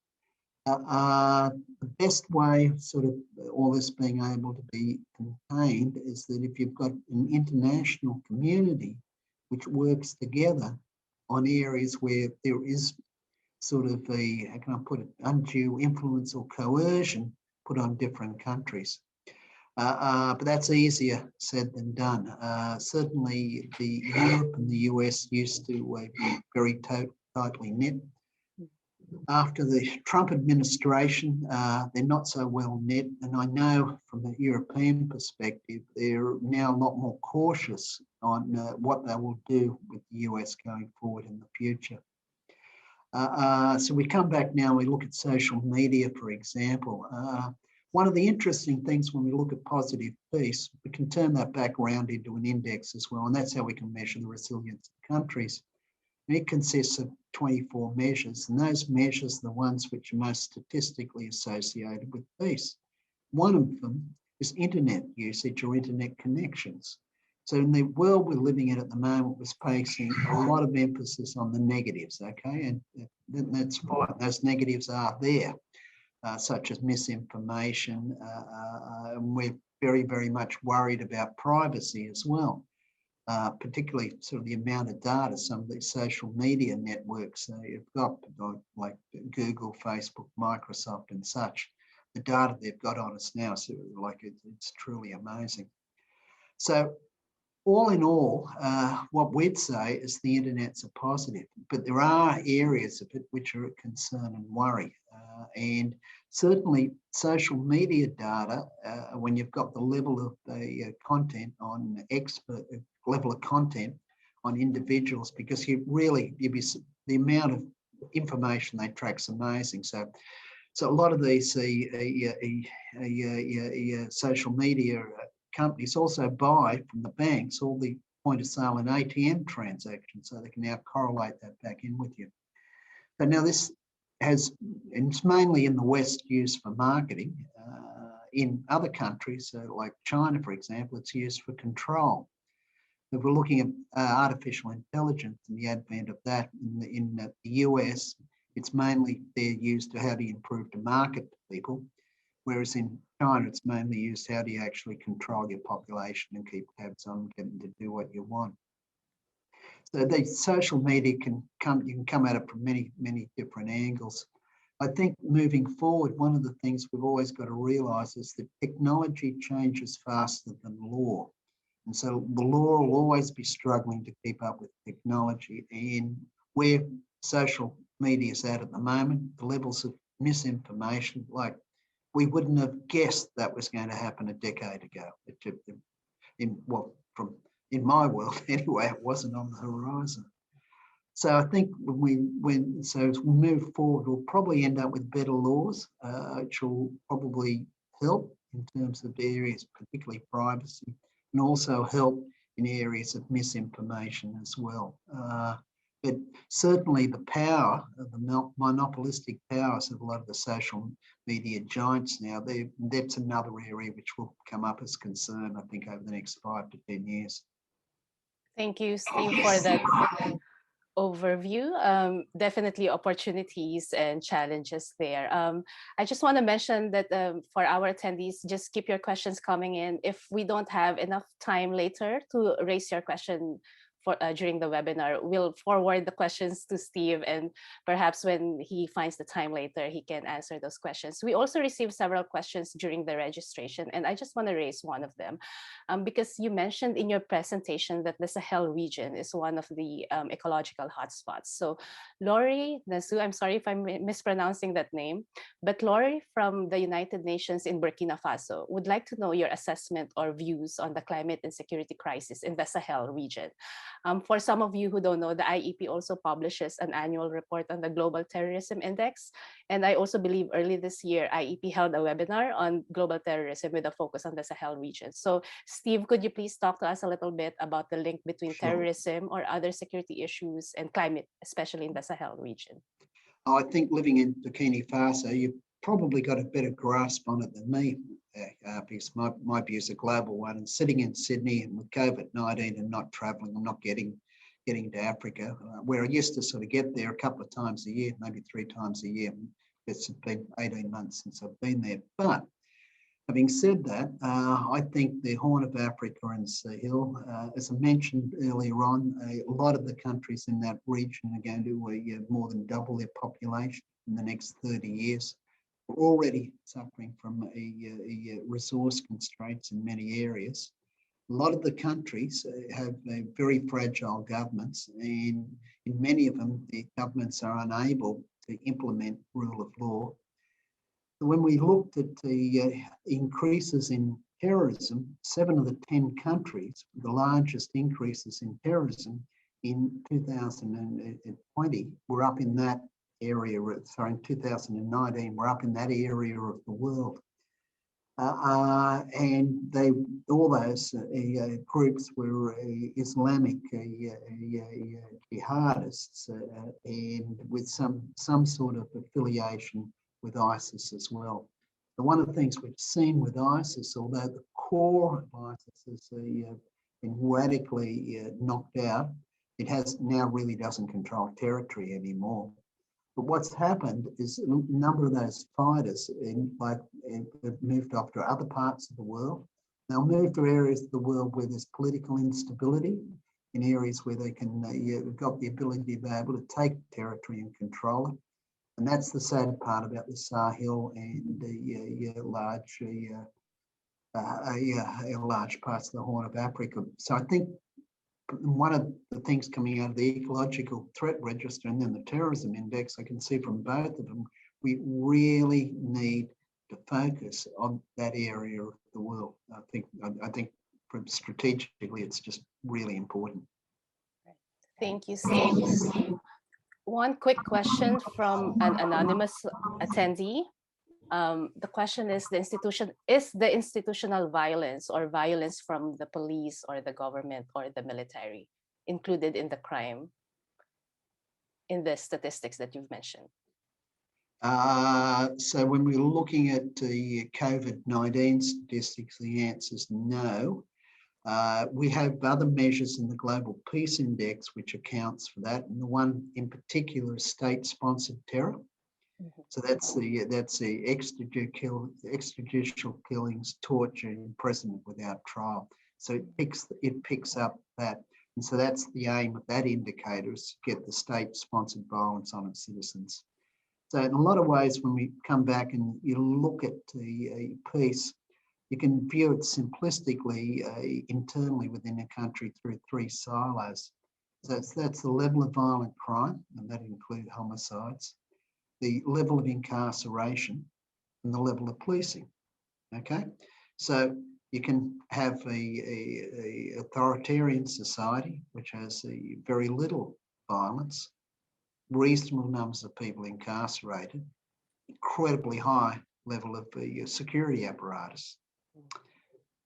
The best way of sort of all this being able to be contained is that if you've got an international community which works together on areas where there is sort of how can I put it, undue influence or coercion, put on different countries. But that's easier said than done. Certainly, the Europe and the US used to be very tightly knit. After the Trump administration, they're not so well knit. And I know from the European perspective, they're now a lot more cautious on what they will do with the US going forward in the future. So we come back now, we look at social media, for example. One of the interesting things when we look at positive peace, we can turn that back around into an index as well, and that's how we can measure the resilience of countries. And it consists of 24 measures, and those measures are the ones which are most statistically associated with peace. One of them is internet usage or internet connections. So in the world we're living in at the moment, we're placing a lot of emphasis on the negatives, okay? And that's fine, those negatives are there. Such as misinformation, and we're very, very much worried about privacy as well, particularly sort of the amount of data some of these social media networks you've got, like Google, Facebook, Microsoft and such. The data they've got on us now, so like it's truly amazing. So all in all, what we'd say is the internet's a positive, but there are areas of it which are a concern and worry. And certainly social media data, when you've got the level of the content on level of content on individuals, because the amount of information they track is amazing. So a lot of these social media companies also buy from the banks all the point of sale and ATM transactions, so they can now correlate that back in with you. But now this and it's mainly in the West used for marketing. In other countries, like China, for example, it's used for control. If we're looking at artificial intelligence and the advent of that in the US, it's mainly they're used to how do you improve to market to people, whereas in China, it's mainly used how do you actually control your population and keep tabs on getting to do what you want. So the social media you can come at it from many, many different angles. I think moving forward, one of the things we've always got to realise is that technology changes faster than law. And so the law will always be struggling to keep up with technology. And where social media is at the moment, the levels of misinformation, like we wouldn't have guessed that was going to happen a decade ago. In my world anyway, it wasn't on the horizon. So I think as we move forward, we'll probably end up with better laws, which will probably help in terms of areas, particularly privacy, and also help in areas of misinformation as well. But certainly the power of the monopolistic powers of a lot of the social media giants now, that's another area which will come up as concern, I think, over the next 5 to 10 years. Thank you, Steve, for that overview. Definitely opportunities and challenges there. I just want to mention that for our attendees, just keep your questions coming in. If we don't have enough time later to raise your question during the webinar, we'll forward the questions to Steve, and perhaps when he finds the time later, he can answer those questions. We also received several questions during the registration, and I just want to raise one of them because you mentioned in your presentation that the Sahel region is one of the ecological hotspots. So Lori Nasu, I'm sorry if I'm mispronouncing that name, but Lori from the United Nations in Burkina Faso would like to know your assessment or views on the climate and security crisis in the Sahel region. For some of you who don't know, the IEP also publishes an annual report on the Global Terrorism Index. And I also believe early this year, IEP held a webinar on global terrorism with a focus on the Sahel region. So Steve, could you please talk to us a little bit about the link between terrorism or other security issues and climate, especially in the Sahel region? I think living in Burkina Faso, you've probably got a better grasp on it than me, because my view is a global one. And sitting in Sydney and with COVID-19 and not travelling, I'm not getting to Africa, where I used to sort of get there a couple of times a year, maybe 3 times a year. It's been 18 months since I've been there. But having said that, I think the Horn of Africa and Sahel, as I mentioned earlier on, a lot of the countries in that region are going to more than double their population in the next 30 years. We're already suffering from a resource constraints in many areas. A lot of the countries have very fragile governments, and in many of them, the governments are unable to implement rule of law. When we looked at the increases in terrorism, 7 of the 10 countries, the largest increases in terrorism in 2020 were up in that area, sorry, in 2019, we're up in that area of the world. And all those groups were Islamic jihadists and with some sort of affiliation with ISIS as well. So one of the things we've seen with ISIS, although the core of ISIS has been radically knocked out, it has now really doesn't control territory anymore. But what's happened is a number of those fighters have moved off to other parts of the world. They'll move to areas of the world where there's political instability, in areas where they can got the ability to be able to take territory and control it. And that's the sad part about the Sahel and the large parts of the Horn of Africa. So I think one of the things coming out of the Ecological Threat Register and then the Terrorism Index, I can see from both of them, we really need to focus on that area of the world. I think strategically, it's just really important. Thank you, Steve. One quick question from an anonymous attendee. The question is, the institutional violence or violence from the police or the government or the military included in the crime in the statistics that you've mentioned? So when we're looking at the COVID-19 statistics, the answer is no. We have other measures in the Global Peace Index which accounts for that, and the one in particular is state-sponsored terror. So that's the extrajudicial killings, torture, imprisonment without trial. So it picks up that, and so that's the aim of that indicator, is to get the state-sponsored violence on its citizens. So in a lot of ways, when we come back and you look at the peace, you can view it simplistically internally within a country through 3 silos. So that's the level of violent crime, and that includes homicides, the level of incarceration, and the level of policing. Okay, so you can have a authoritarian society which has very little violence, reasonable numbers of people incarcerated, incredibly high level of the security apparatus.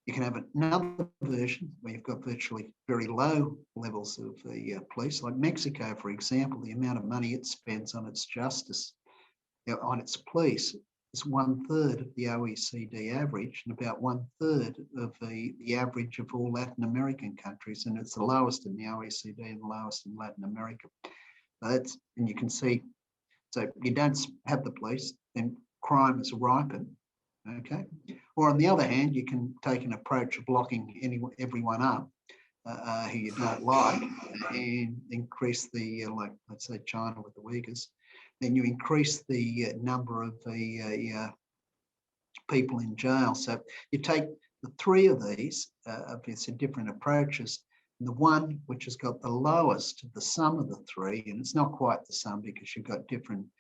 You can have another version where you've got virtually very low levels of the police, like Mexico, for example. The amount of money it spends on its justice, on its police, is 1/3 of the OECD average and about 1/3 of the average of all Latin American countries, and it's the lowest in the OECD and the lowest in Latin America. And you can see, so you don't have the police, then crime is ripened. Okay, or on the other hand, you can take an approach of locking everyone up who you don't like, and increase the like, let's say China with the Uyghurs. Then you increase the number of people in jail. So you take the 3 of these, obviously different approaches, and the one which has got the lowest of the sum of the 3, and it's not quite the sum because you've got different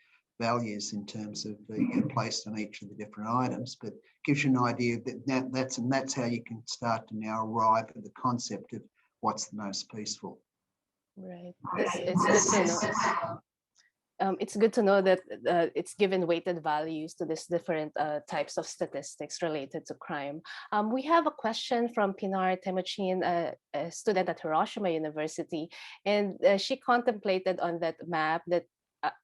values in terms of placed on each of the different items, but gives you an idea that that's how you can start to now arrive at the concept of what's the most peaceful. Right. It's good to know. It's good to know that it's given weighted values to these different types of statistics related to crime. We have a question from Pinar Temochin, a student at Hiroshima University, and she contemplated on that map that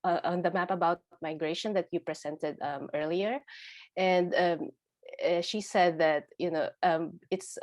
on the map about migration that you presented earlier, and she said that it's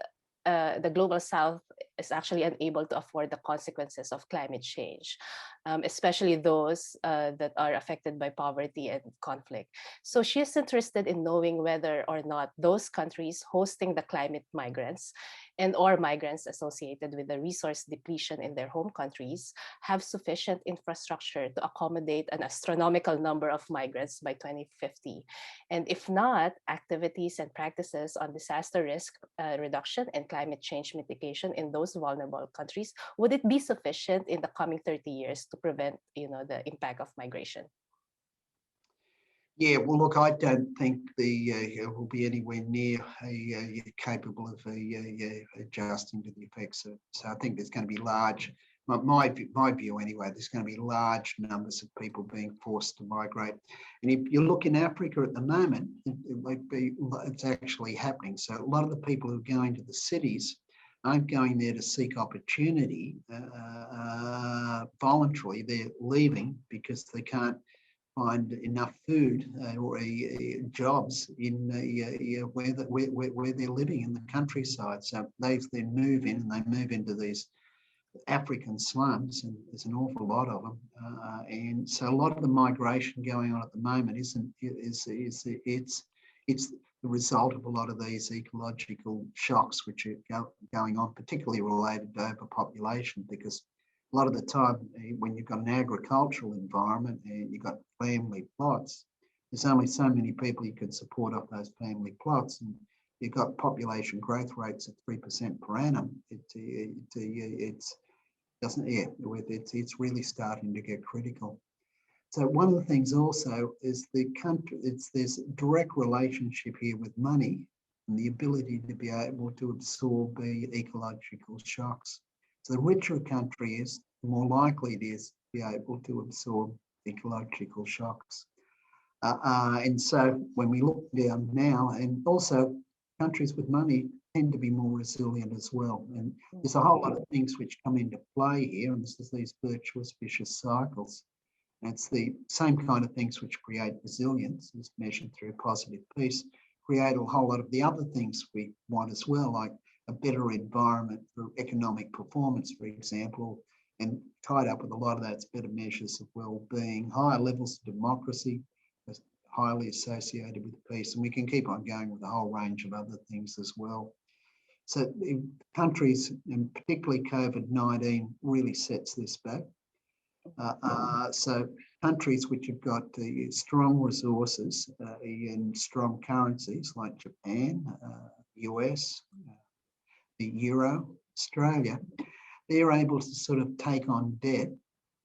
the global south is actually unable to afford the consequences of climate change, especially those that are affected by poverty and conflict. So she is interested in knowing whether or not those countries hosting the climate migrants and or migrants associated with the resource depletion in their home countries have sufficient infrastructure to accommodate an astronomical number of migrants by 2050. And if not, activities and practices on disaster risk reduction and climate change mitigation in those vulnerable countries, would it be sufficient in the coming 30 years to prevent, the impact of migration? Yeah, well, look, I don't think it will be anywhere near capable of adjusting to the effects of. So I think there's going to be large. My view anyway, there's going to be large numbers of people being forced to migrate. And if you look in Africa at the moment, it's actually happening. So a lot of the people who are going to the cities aren't going there to seek opportunity voluntarily. They're leaving because they can't find enough food or jobs in where they're living in the countryside. So they then move in, and they move into these African slums, and there's an awful lot of them. And so a lot of the migration going on at the moment it's the result of a lot of these ecological shocks which are going on, particularly related to overpopulation, because a lot of the time when you've got an agricultural environment and you've got family plots, there's only so many people you can support off those family plots, and you've got population growth rates at 3% per annum. It's really starting to get critical. So one of the things also is there's a direct relationship here with money and the ability to be able to absorb the ecological shocks. So the richer a country is, the more likely it is to be able to absorb ecological shocks. And so when we look down now, and also countries with money tend to be more resilient as well. And there's a whole lot of things which come into play here, and this is these virtuous vicious cycles. And it's the same kind of things which create resilience, as measured through positive peace, create a whole lot of the other things we want as well, like a better environment for economic performance, for example, and tied up with a lot of that's better measures of well-being, higher levels of democracy, highly associated with peace. And we can keep on going with a whole range of other things as well. So countries, and particularly COVID-19, really sets this back. So countries which have got strong resources and strong currencies like Japan, US, the Euro, Australia, they're able to sort of take on debt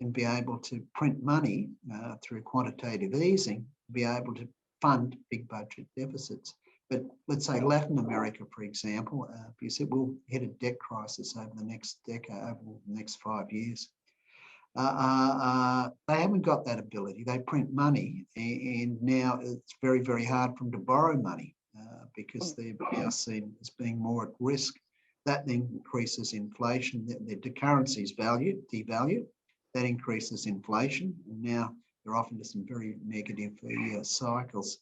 and be able to print money through quantitative easing, to be able to fund big budget deficits. But let's say Latin America, for example, because it will hit a debt crisis over the next decade, over the next 5 years. They haven't got that ability. They print money, and now it's very, very hard for them to borrow money because they're now seen as being more at risk. That then increases inflation. The currency is devalued. That increases inflation, and now they're off into some very negative cycles.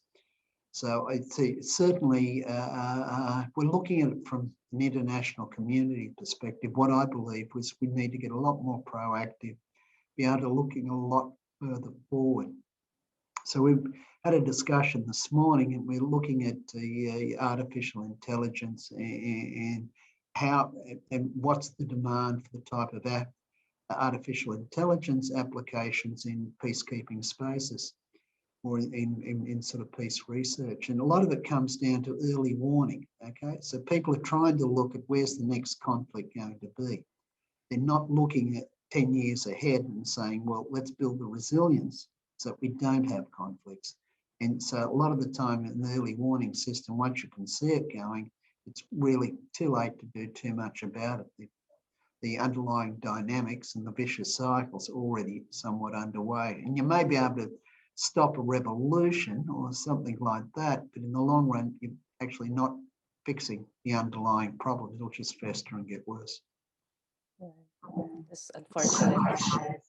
So I see certainly we're looking at it from an international community perspective. What I believe was we need to get a lot more proactive, be able to looking a lot further forward. So we've had a discussion this morning, and we're looking at the artificial intelligence and how and what's the demand for the type of artificial intelligence applications in peacekeeping spaces or in sort of peace research. And a lot of it comes down to early warning, okay? So people are trying to look at where's the next conflict going to be. They're not looking at 10 years ahead and saying, well, let's build the resilience so that we don't have conflicts. And so a lot of the time in the early warning system, once you can see it going, it's really too late to do too much about it. The underlying dynamics and the vicious cycles are already somewhat underway. And you may be able to stop a revolution or something like that, but in the long run, you're actually not fixing the underlying problem. It'll just fester and get worse. It's unfortunate.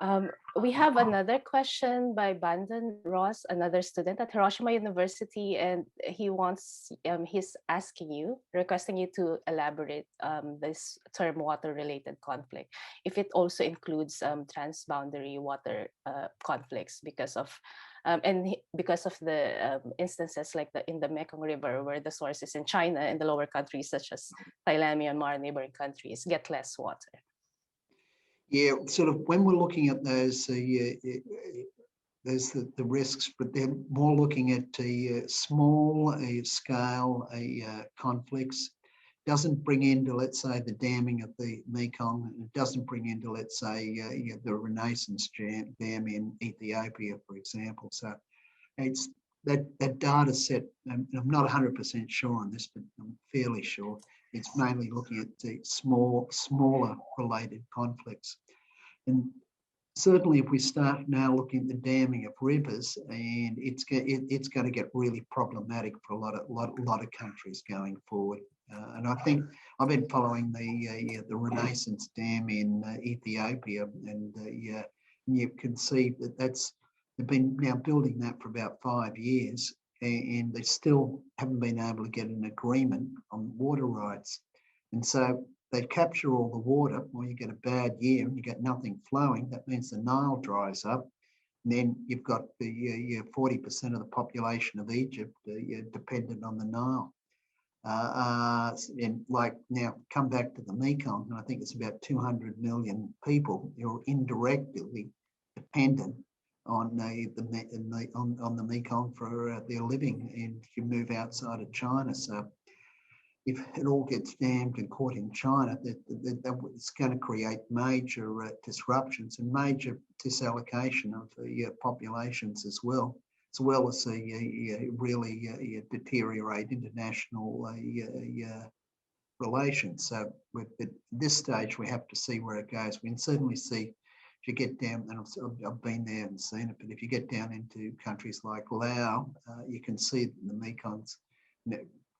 We have another question by Bandon Ross, another student at Hiroshima University, and he's asking you, requesting you to elaborate this term water-related conflict, if it also includes transboundary water conflicts because of because of the instances like in the Mekong River, where the source is in China and the lower countries such as Thailand, Myanmar, neighboring countries get less water. Yeah, sort of when we're looking at those, there's the risks, but they're more looking at small scale conflicts. Doesn't bring into, let's say, the damming of the Mekong. It doesn't bring into, let's say, the Renaissance Dam in Ethiopia, for example. So it's that data set. I'm not 100% sure on this, but I'm fairly sure it's mainly looking at the smaller related conflicts. And certainly if we start now looking at the damming of rivers, and it's going to get really problematic for a lot of countries going forward. And I think I've been following the Renaissance Dam in Ethiopia, and you can see that they've been now building that for about 5 years, and they still haven't been able to get an agreement on water rights. And so they capture all the water, or you get a bad year and you get nothing flowing. That means the Nile dries up. And then you've got the 40% of the population of Egypt dependent on the Nile. And like now, come back to the Mekong, and I think it's about 200 million people who are indirectly dependent on the Mekong for their living, and if you move outside of China. So if it all gets dammed and caught in China, it's going to create major disruptions and major disallocation of populations as well as really deteriorate international relations. So at this stage, we have to see where it goes. We can certainly see if you get down, and I've been there and seen it, but if you get down into countries like Laos, you can see that the Mekong's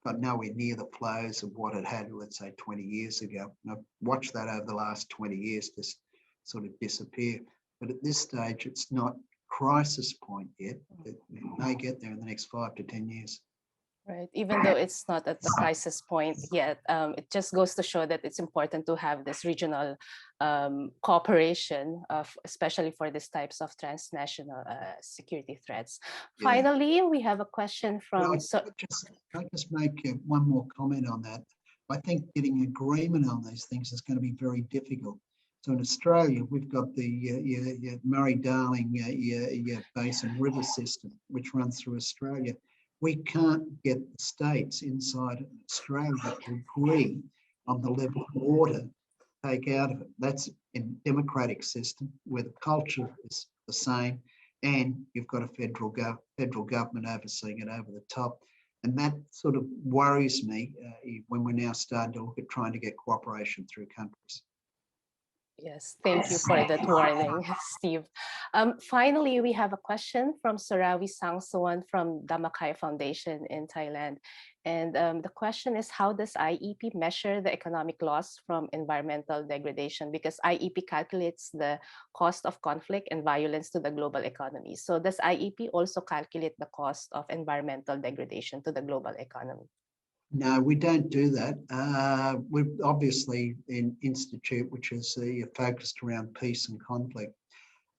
got nowhere near the flows of what it had, let's say, 20 years ago. And I've watched that over the last 20 years just sort of disappear. But at this stage, it's not crisis point yet. It may get there in the next 5 to 10 years. Right. Even though it's not at the crisis point yet, it just goes to show that it's important to have this regional cooperation, especially for these types of transnational security threats. Yeah. Finally, we have a question from... Can I just make one more comment on that? I think getting agreement on these things is going to be very difficult. So in Australia, we've got the Murray-Darling Basin River System, which runs through Australia. We can't get the states inside Australia to agree on the level of water to take out of it. That's a democratic system where the culture is the same, and you've got a federal government overseeing it over the top. And that sort of worries me when we're now starting to look at trying to get cooperation through countries. Yes, thank you for that warning, Steve. Finally, we have a question from Sarawi Sangsuan from Dhammakai Foundation in Thailand. And the question is, how does IEP measure the economic loss from environmental degradation? Because IEP calculates the cost of conflict and violence to the global economy. So does IEP also calculate the cost of environmental degradation to the global economy? No, we don't do that. We're obviously an institute which is focused around peace and conflict,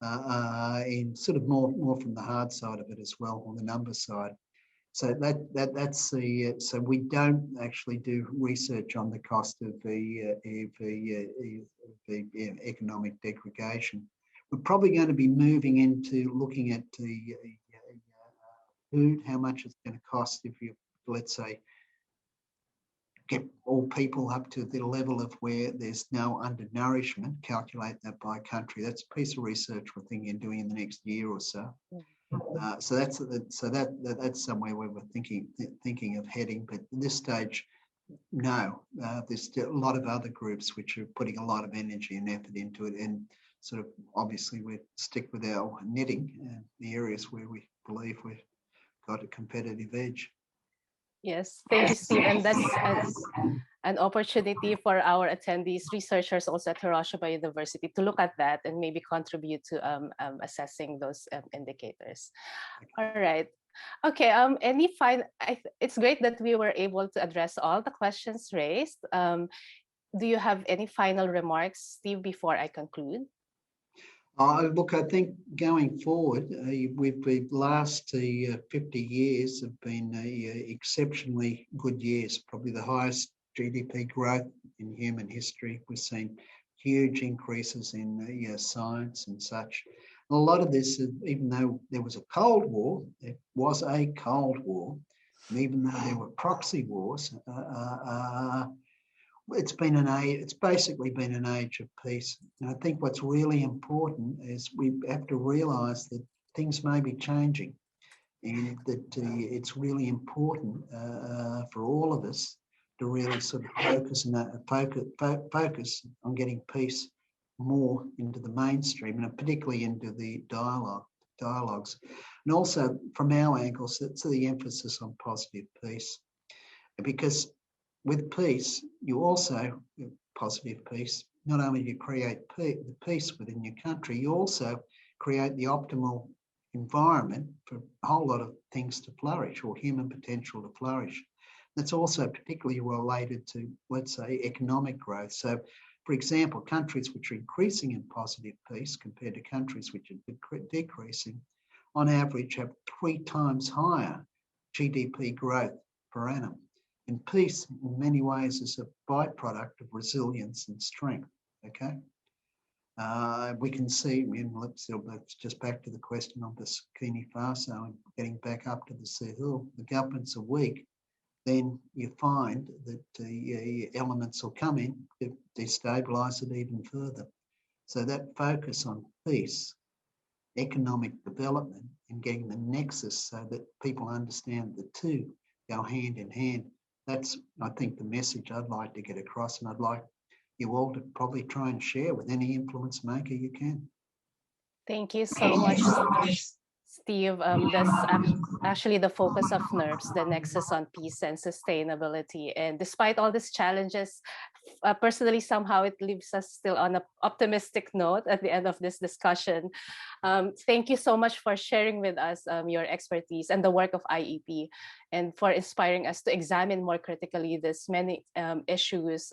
and sort of more from the hard side of it as well, on the numbers side. So that's the so we don't actually do research on the cost of the economic degradation. We're probably going to be moving into looking at the food, how much it's going to cost if you, let's say, get all people up to the level of where there's no undernourishment, calculate that by country. That's a piece of research we're thinking of doing in the next year or so. So that's somewhere where we're thinking of heading. But at this stage, no. There's still a lot of other groups which are putting a lot of energy and effort into it, and sort of obviously we stick with our knitting, the areas where we believe we've got a competitive edge. Yes, thank you, Steve. And that's an opportunity for our attendees, researchers also at Hiroshima University to look at that and maybe contribute to assessing those indicators. All right. Okay, it's great that we were able to address all the questions raised. Do you have any final remarks, Steve, before I conclude? Look, I think going forward, the last 50 years have been exceptionally good years, probably the highest GDP growth in human history. We've seen huge increases in science and such. And a lot of this, even though there was a Cold War, it was a Cold War, and even though there were proxy wars, it's basically been an age of peace. And I think what's really important is we have to realise that things may be changing, and that it's really important for all of us to really sort of focus on getting peace more into the mainstream, and particularly into the dialogues. And also from our angles, it's the emphasis on positive peace, because with peace, you also, positive peace, not only do you create the peace within your country, you also create the optimal environment for a whole lot of things to flourish, or human potential to flourish. That's also particularly related to, let's say, economic growth. So, for example, countries which are increasing in positive peace compared to countries which are decreasing, on average have 3 times higher GDP growth per annum. And peace, in many ways, is a byproduct of resilience and strength. Okay, we can see. Let's just back to the question of the Burkina Faso and getting back up to the Sahel. The governments are weak, then you find that the elements will come in to destabilise it even further. So that focus on peace, economic development, and getting the nexus so that people understand the two go hand in hand. That's, I think, the message I'd like to get across, and I'd like you all to probably try and share with any influence maker you can. Thank you so much, Steve. That's actually the focus of NERPS, the nexus on peace and sustainability. And despite all these challenges, personally, somehow it leaves us still on an optimistic note at the end of this discussion. Thank you so much for sharing with us your expertise and the work of IEP, and for inspiring us to examine more critically this many issues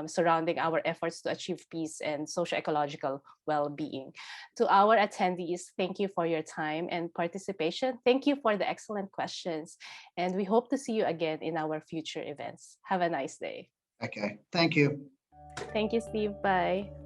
surrounding our efforts to achieve peace and socio-ecological well-being. To our attendees, thank you for your time and participation. Thank you for the excellent questions, and we hope to see you again in our future events. Have a nice day. Okay, thank you. Thank you, Steve. Bye.